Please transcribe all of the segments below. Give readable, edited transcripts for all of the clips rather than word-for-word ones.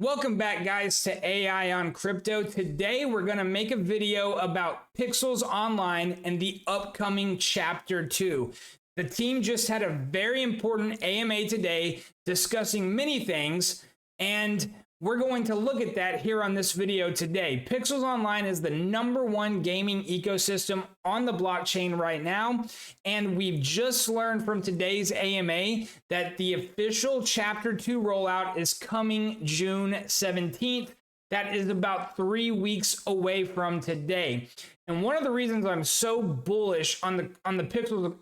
Welcome back, guys, to AI on Crypto. Today, we're going to make a video about Pixels Online and the upcoming Chapter 2. The team just had a very important AMA today discussing many things, and we're going to look at that here on this video today. Pixels Online is the #1 gaming ecosystem on the blockchain right now, and we've just learned from today's AMA that the official Chapter 2 rollout is coming June 17th. That is about 3 weeks away from today. And one of the reasons I'm so bullish on the Pixels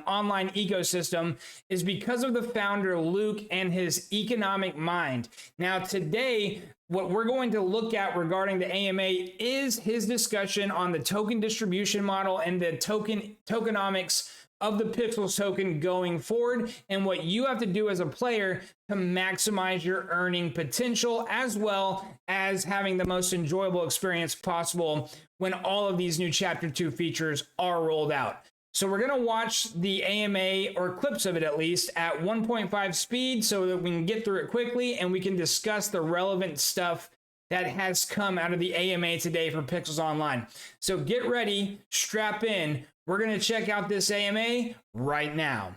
Online ecosystem is because of the founder, Luke, and his economic mind. Now, today, what we're going to look at regarding the AMA is his discussion on the token distribution model and the tokenomics of the Pixels token going forward, and what you have to do as a player to maximize your earning potential, as well as having the most enjoyable experience possible when all of these new Chapter 2 features are rolled out. So we're going to watch the AMA, or clips of it at least, at 1.5 speed so that we can get through it quickly and we can discuss the relevant stuff that has come out of the AMA today for Pixels Online. So get ready, strap in. We're going to check out this AMA right now.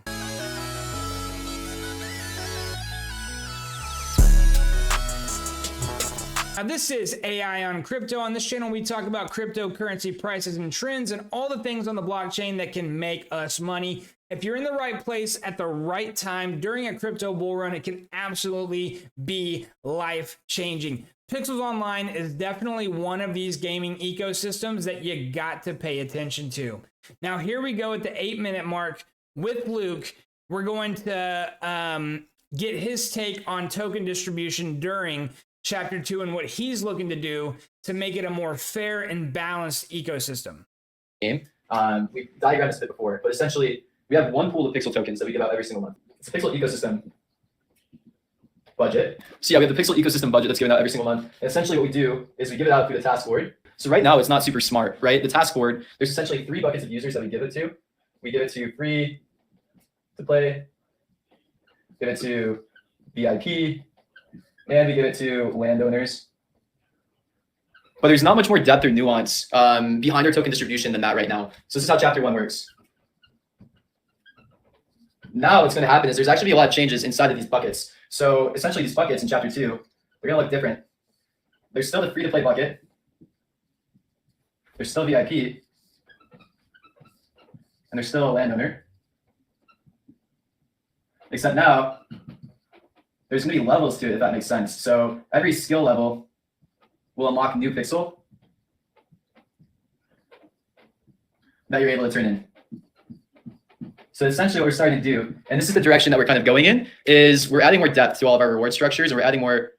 Now, this is AI on Crypto. On this channel, we talk about cryptocurrency prices and trends and all the things on the blockchain that can make us money. If you're in the right place at the right time during a crypto bull run, it can absolutely be life-changing. Pixels Online is definitely one of these gaming ecosystems that you got to pay attention to. Now, here we go at the 8-minute mark with Luke. We're going to get his take on token distribution during Chapter 2 and what he's looking to do to make it a more fair and balanced ecosystem. We diagrammed this a bit before, but essentially we have one pool of pixel tokens that we give out every single month. It's a pixel ecosystem budget. So yeah, we have the pixel ecosystem budget that's given out every single month. And essentially what we do is we give it out through the task board. So right now it's not super smart, right? The task board, there's essentially 3 buckets of users that we give it to. We give it to free to play, give it to VIP, and we give it to landowners. But there's not much more depth or nuance behind our token distribution than that right now. So this is how Chapter 1 works. Now what's going to happen is there's actually a lot of changes inside of these buckets. So essentially these buckets in Chapter 2, they're going to look different. There's still the free to play bucket. There's still VIP. And there's still a landowner. Except now, there's going to be levels to it, if that makes sense. So every skill level will unlock a new pixel that you're able to turn in. So essentially what we're starting to do, and this is the direction that we're kind of going in, is we're adding more depth to all of our reward structures, and we're adding more,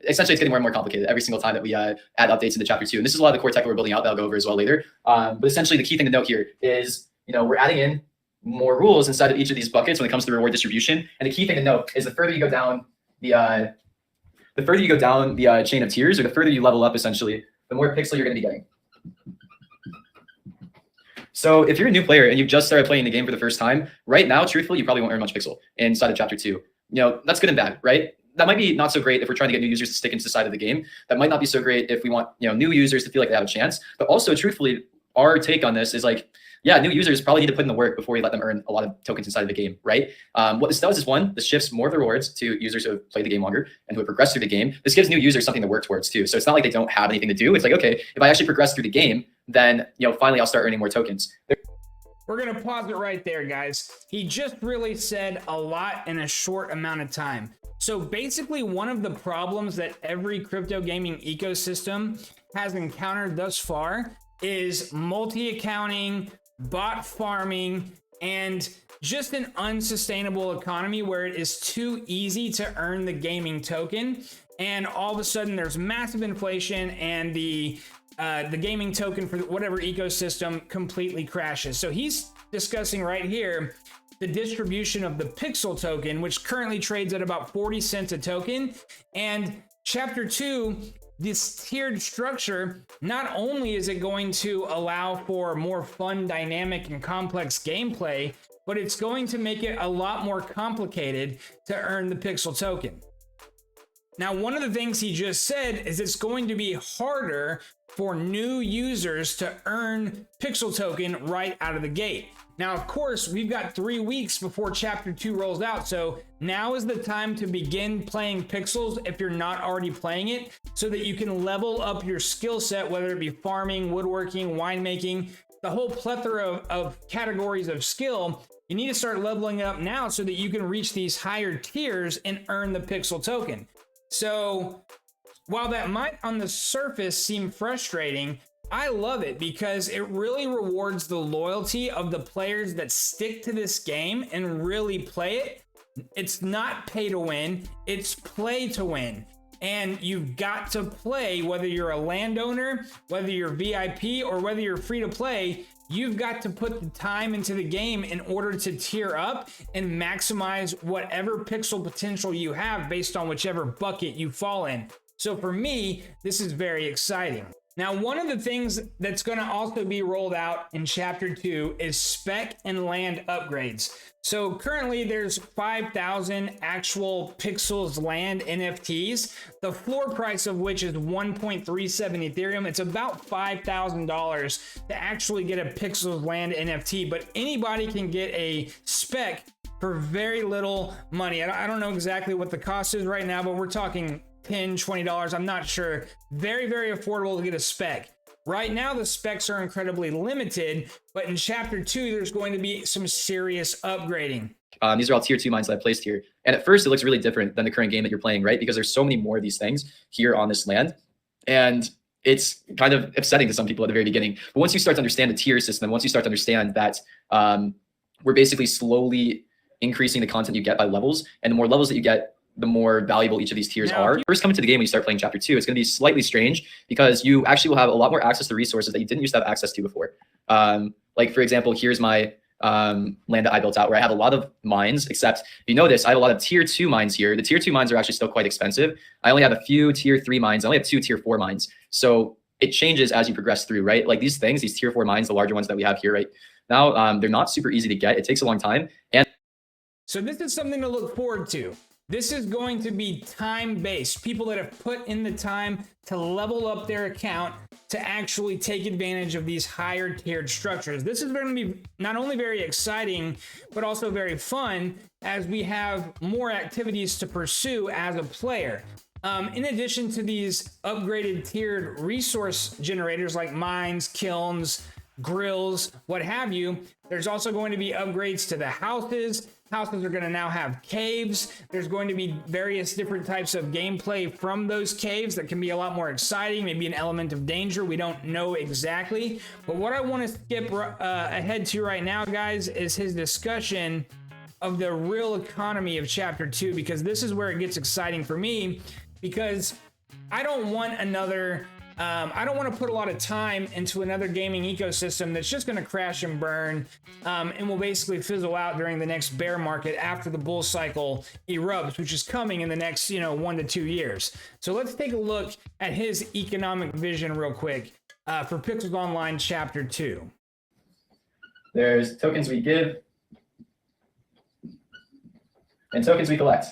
essentially it's getting more and more complicated every single time that we add updates into Chapter 2. And this is a lot of the core tech that we're building out that I'll go over as well later. But essentially the key thing to note here is, we're adding in more rules inside of each of these buckets when it comes to reward distribution. And the key thing to note is the further you go down the chain of tiers, or the further you level up, essentially, the more pixel you're going to be getting. So if you're a new player and you've just started playing the game for the first time, right now, truthfully, you probably won't earn much pixel inside of Chapter 2. That's good and bad, right? That might be not so great if we're trying to get new users to stick into the side of the game. That might not be so great if we want, new users to feel like they have a chance. But also, truthfully, our take on this is like, yeah, new users probably need to put in the work before we let them earn a lot of tokens inside of the game, right? What this does is, one, this shifts more of the rewards to users who have played the game longer and who have progressed through the game. This gives new users something to work towards too. So it's not like they don't have anything to do. It's like, okay, if I actually progress through the game, then finally I'll start earning more tokens. We're going to pause it right there, guys. He just really said a lot in a short amount of time. So basically, one of the problems that every crypto gaming ecosystem has encountered thus far is multi-accounting, bot farming, and just an unsustainable economy where it is too easy to earn the gaming token. And all of a sudden there's massive inflation and the gaming token for whatever ecosystem completely crashes. So he's discussing right here the distribution of the Pixel token, which currently trades at about 40 cents a token. And Chapter 2, this tiered structure, not only is it going to allow for more fun, dynamic, and complex gameplay, but it's going to make it a lot more complicated to earn the Pixel token. Now, one of the things he just said is it's going to be harder for new users to earn Pixel Token right out of the gate. Now, of course, we've got 3 weeks before Chapter 2 rolls out, so now is the time to begin playing Pixels if you're not already playing it, so that you can level up your skill set, whether it be farming, woodworking, winemaking, the whole plethora of categories of skill. You need to start leveling up now so that you can reach these higher tiers and earn the Pixel Token. So while that might on the surface seem frustrating, I love it because it really rewards the loyalty of the players that stick to this game and really play it. It's not pay to win, it's play to win. And you've got to play, whether you're a landowner, whether you're VIP, or whether you're free to play. You've got to put the time into the game in order to tier up and maximize whatever pixel potential you have based on whichever bucket you fall in. So for me, this is very exciting. Now, one of the things that's going to also be rolled out in Chapter 2 is spec and land upgrades. So currently there's 5,000 actual Pixels land NFTs, the floor price of which is 1.37 Ethereum. It's about $5,000 to actually get a Pixels land NFT, but anybody can get a spec for very little money. I don't know exactly what the cost is right now, but we're talking $10, $20. I'm not sure. Very, very affordable to get a spec. Right now, the specs are incredibly limited, but in Chapter 2, there's going to be some serious upgrading. These are all tier 2 mines that I placed here. And at first, it looks really different than the current game that you're playing, right? Because there's so many more of these things here on this land. And it's kind of upsetting to some people at the very beginning. But once you start to understand the tier system, once you start to understand that we're basically slowly increasing the content you get by levels, and the more levels that you get, the more valuable each of these tiers are. First come into the game when you start playing Chapter 2, it's going to be slightly strange because you actually will have a lot more access to resources that you didn't used to have access to before. Like, for example, here's my land that I built out where I have a lot of mines, except if you notice, I have a lot of tier 2 mines here. The tier 2 mines are actually still quite expensive. I only have a few tier 3 mines. I only have 2 tier 4 mines. So it changes as you progress through, right? Like these things, these tier 4 mines, the larger ones that we have here right now, they're not super easy to get. It takes a long time. And so this is something to look forward to. This is going to be time-based. People that have put in the time to level up their account to actually take advantage of these higher tiered structures. This is going to be not only very exciting, but also very fun as we have more activities to pursue as a player. In addition to these upgraded tiered resource generators like mines, kilns, grills, what have you, there's also going to be upgrades to the houses. Houses are going to now have caves. There's going to be various different types of gameplay from those caves that can be a lot more exciting, maybe an element of danger. We don't know exactly. But what I want to skip ahead to right now, guys, is his discussion of the real economy of Chapter 2, because this is where it gets exciting for me, because I don't want another... I don't want to put a lot of time into another gaming ecosystem that's just going to crash and burn and will basically fizzle out during the next bear market after the bull cycle erupts, which is coming in the next 1 to 2 years. So let's take a look at his economic vision real quick for Pixels Online Chapter 2. there's tokens we give and tokens we collect.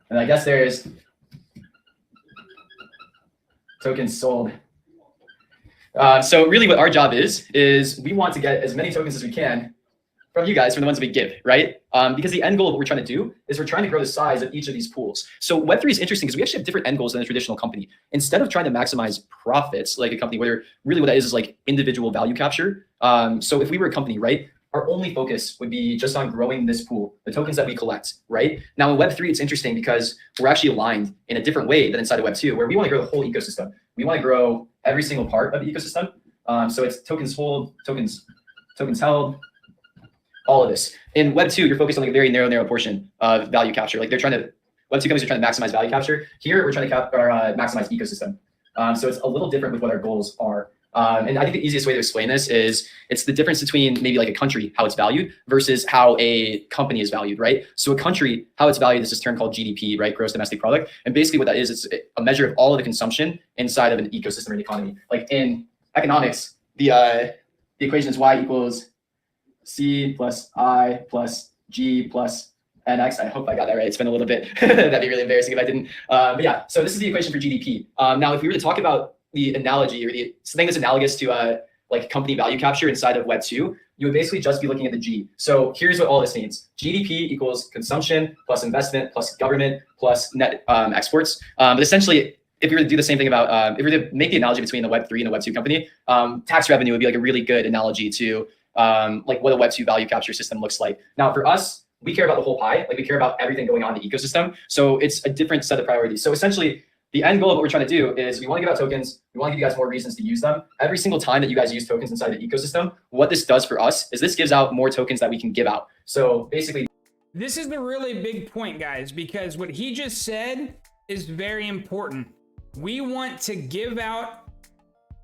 And I guess there's tokens sold. So really what our job is we want to get as many tokens as we can from you guys, from the ones that we give, right? Because the end goal of what we're trying to do is we're trying to grow the size of each of these pools. So Web3 is interesting because we actually have different end goals than a traditional company. Instead of trying to maximize profits like a company where really what that is like individual value capture. So if we were a company, right, our only focus would be just on growing this pool, the tokens that we collect, right? Now in Web3, it's interesting because we're actually aligned in a different way than inside of Web2, where we want to grow the whole ecosystem. We want to grow every single part of the ecosystem. So it's tokens hold, tokens held, all of this. In Web2, you're focused on like a very narrow portion of value capture. Like Web2 companies are trying to maximize value capture. Here, we're trying to maximize ecosystem. So it's a little different with what our goals are. And I think the easiest way to explain this is it's the difference between maybe like a country, how it's valued, versus how a company is valued, right? So a country, how it's valued is this term called GDP, right? Gross domestic product. And basically what that is, it's a measure of all of the consumption inside of an ecosystem or an economy. Like in economics, the equation is y equals C plus I plus G plus NX. I hope I got that right. It's been a little bit. That'd be really embarrassing if I didn't. But yeah, so this is the equation for GDP. Now, if we were to talk about the analogy or something that's analogous to like company value capture inside of Web 2, you would basically just be looking at the G. So here's what all this means. GDP equals consumption plus investment plus government plus net exports. But essentially, if you were to do the same thing about, if we were to make the analogy between the Web 3 and a Web 2 company, tax revenue would be like a really good analogy to like what a Web 2 value capture system looks like. Now for us, we care about the whole pie. Like we care about everything going on in the ecosystem. So it's a different set of priorities. So essentially, the end goal of what we're trying to do is we want to give out tokens. We want to give you guys more reasons to use them. Every single time that you guys use tokens inside the ecosystem, what this does for us is this gives out more tokens that we can give out. So basically, this is the really big point, guys, because what he just said is very important. We want to give out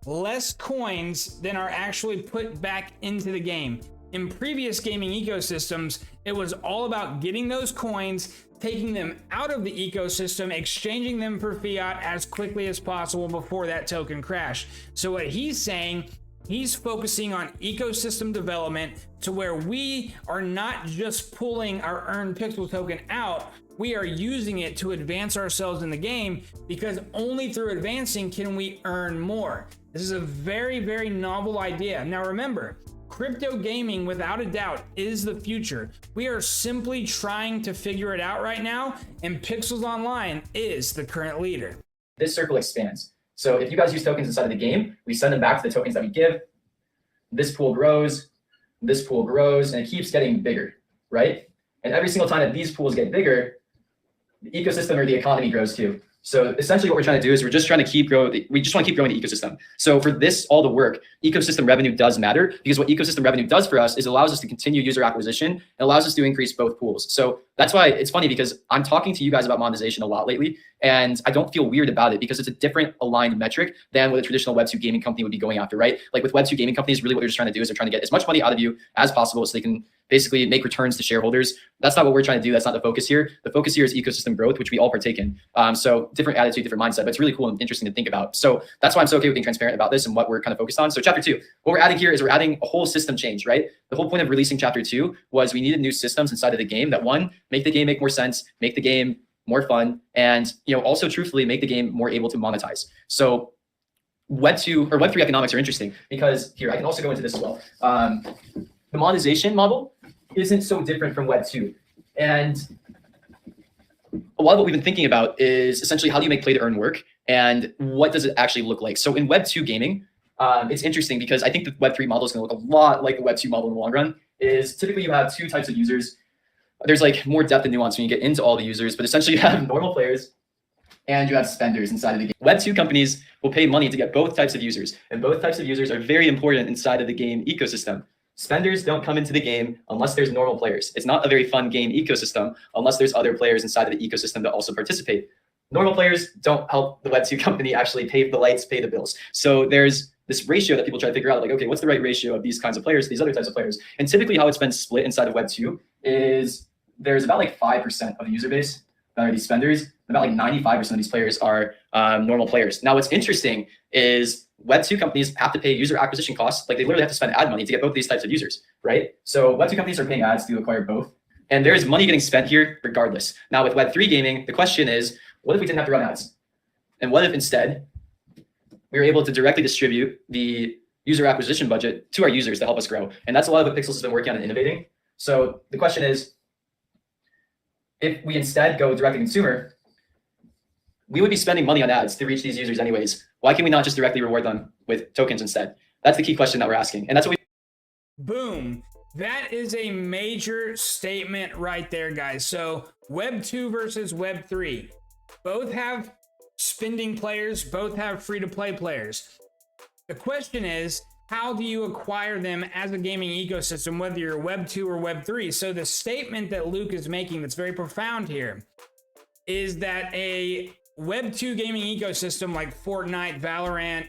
less coins than are actually put back into the game. In previous gaming ecosystems, it was all about getting those coins, taking them out of the ecosystem, exchanging them for fiat as quickly as possible before that token crashed. So what he's saying, he's focusing on ecosystem development to where we are not just pulling our earned pixel token out, we are using it to advance ourselves in the game, because only through advancing can we earn more. This is a very, very novel idea. Now remember, crypto gaming, without a doubt, is the future. We are simply trying to figure it out right now, and Pixels Online is the current leader. This circle expands. So if you guys use tokens inside of the game, we send them back to the tokens that we give. This pool grows, and it keeps getting bigger, right? And every single time that these pools get bigger, the ecosystem or the economy grows too. So essentially what we're trying to do is we're just trying to keep growing. We just want to keep growing the ecosystem. So for this all to work, ecosystem revenue does matter, because what ecosystem revenue does for us is it allows us to continue user acquisition and allows us to increase both pools. So that's why it's funny, because I'm talking to you guys about monetization a lot lately, and I don't feel weird about it because it's a different aligned metric than what a traditional Web2 gaming company would be going after, right? Like with Web2 gaming companies, really what they're just trying to do is they're trying to get as much money out of you as possible so they can basically make returns to shareholders. That's not what we're trying to do. That's not the focus here. The focus here is ecosystem growth, which we all partake in. So different attitude, different mindset, but it's really cool and interesting to think about. So that's why I'm so okay with being transparent about this and what we're kind of focused on. So chapter 2, what we're adding here is we're adding a whole system change, right? The whole point of releasing chapter 2 was we needed new systems inside of the game that, one, make the game make more sense, make the game more fun, and also truthfully make the game more able to monetize. So Web 2 or Web 3 economics are interesting because here, I can also go into this as well. The monetization model isn't so different from Web 2. And a lot of what we've been thinking about is essentially how do you make play to earn work and what does it actually look like? So in Web 2 gaming, it's interesting because I think the Web 3 model is going to look a lot like the Web 2 model in the long run. Is typically you have two types of users. There's like more depth and nuance when you get into all the users, but essentially you have normal players and you have spenders inside of the game. Web 2 companies will pay money to get both types of users, and both types of users are very important inside of the game ecosystem. Spenders don't come into the game unless there's normal players. It's not a very fun game ecosystem unless there's other players inside of the ecosystem that also participate. Normal players don't help the Web 2 company actually pay the lights, pay the bills. So there's this ratio that people try to figure out, like, okay, what's the right ratio of these kinds of players to these other types of players? And typically how it's been split inside of Web 2 is there's about like 5% of the user base that are these spenders. About like 95% of these players are normal players. Now, what's interesting is Web 2 companies have to pay user acquisition costs. Like they literally have to spend ad money to get both these types of users, right? So Web 2 companies are paying ads to acquire both. And there is money getting spent here regardless. Now with Web 3 gaming, the question is, what if we didn't have to run ads? And what if instead we were able to directly distribute the user acquisition budget to our users to help us grow? And that's a lot of what Pixels has been working on and innovating. So the question is, if we instead go direct to consumer, we would be spending money on ads to reach these users anyways. Why can we not just directly reward them with tokens instead? That's the key question that we're asking. And that's what we... Boom. That is a major statement right there, guys. So Web 2 versus Web 3. Both have spending players, both have free-to-play players. The question is, how do you acquire them as a gaming ecosystem, whether you're Web 2 or Web 3? So the statement that Luke is making that's very profound here is that a Web 2 gaming ecosystem like Fortnite, Valorant,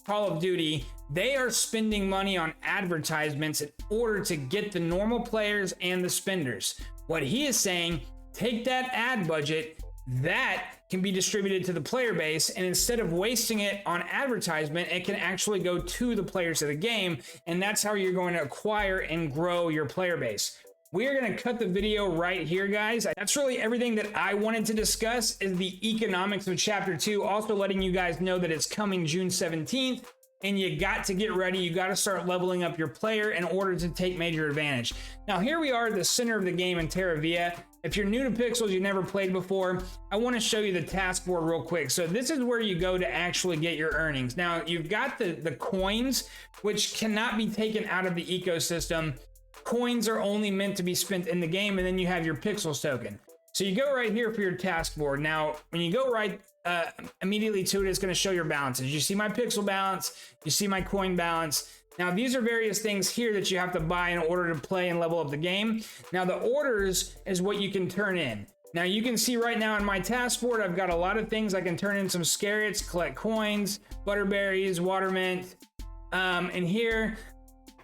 Call of Duty, they are spending money on advertisements in order to get the normal players and the spenders. What he is saying, take that ad budget, that can be distributed to the player base, and instead of wasting it on advertisement, it can actually go to the players of the game, and that's how you're going to acquire and grow your player base. we're going to cut the video right here, guys. That's really everything that I wanted to discuss is the economics of chapter 2. Also letting you guys know that it's coming June 17th. And you got to get ready. You got to start leveling up your player in order to take major advantage. Now, here we are at the center of the game in Terravia. If you're new to Pixels, you never played before, I want to show you the task board real quick. So this is where you go to actually get your earnings. Now, you've got the coins, which cannot be taken out of the ecosystem. Coins are only meant to be spent in the game, and then you have your Pixels token. So you go right here for your task board. Now, when you go right immediately to it, it's going to show your balances. You see my pixel balance, you see my coin balance. Now, these are various things here that you have to buy in order to play and level up the game. Now, the orders is what you can turn in. Now, you can see right now on my task board, I've got a lot of things. I can turn in some scarrets, collect coins, butterberries, water mint. And here,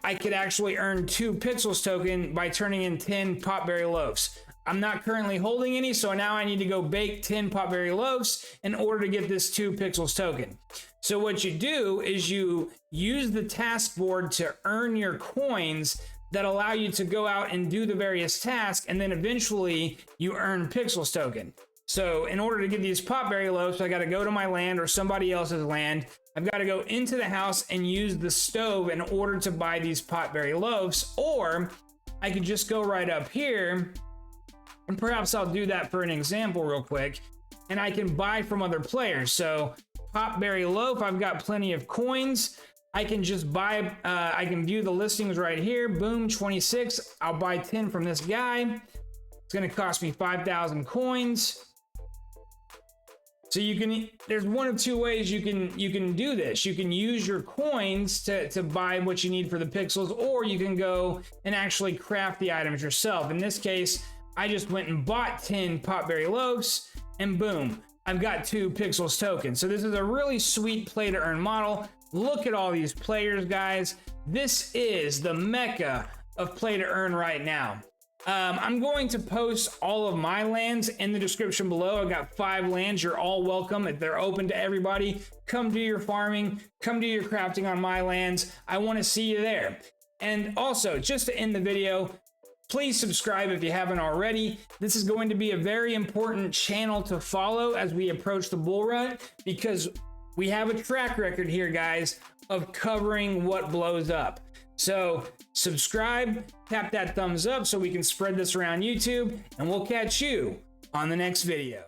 I could actually earn 2 Pixels token by turning in 10 Potberry loaves. I'm not currently holding any, so now I need to go bake 10 Potberry loaves in order to get this 2 Pixels token. So what you do is you use the task board to earn your coins that allow you to go out and do the various tasks, and then eventually you earn Pixels token. So in order to get these Potberry loaves, I got to go to my land or somebody else's land. I've got to go into the house and use the stove in order to buy these Potberry loaves, or I could just go right up here, and perhaps I'll do that for an example real quick, and I can buy from other players. So Potberry loaf, I've got plenty of coins. I can just buy, I can view the listings right here. Boom, 26. I'll buy 10 from this guy. It's gonna cost me 5,000 coins. So you can, there's one of 2 ways you can do this. You can use your coins to buy what you need for the pixels, or you can go and actually craft the items yourself. In this case, I just went and bought 10 Potberry loaves, and boom, I've got 2 Pixels tokens. So this is a really sweet play to earn model. Look at all these players, guys. This is the mecca of play to earn right now. I'm going to post all of my lands in the description below. I've got 5 lands. You're all welcome. If they're open to everybody, come do your farming, come do your crafting on my lands. I want to see you there. And also, just to end the video, please subscribe if you haven't already. This is going to be a very important channel to follow as we approach the bull run, because we have a track record here, guys, of covering what blows up. So subscribe, tap that thumbs up so we can spread this around YouTube, and we'll catch you on the next video.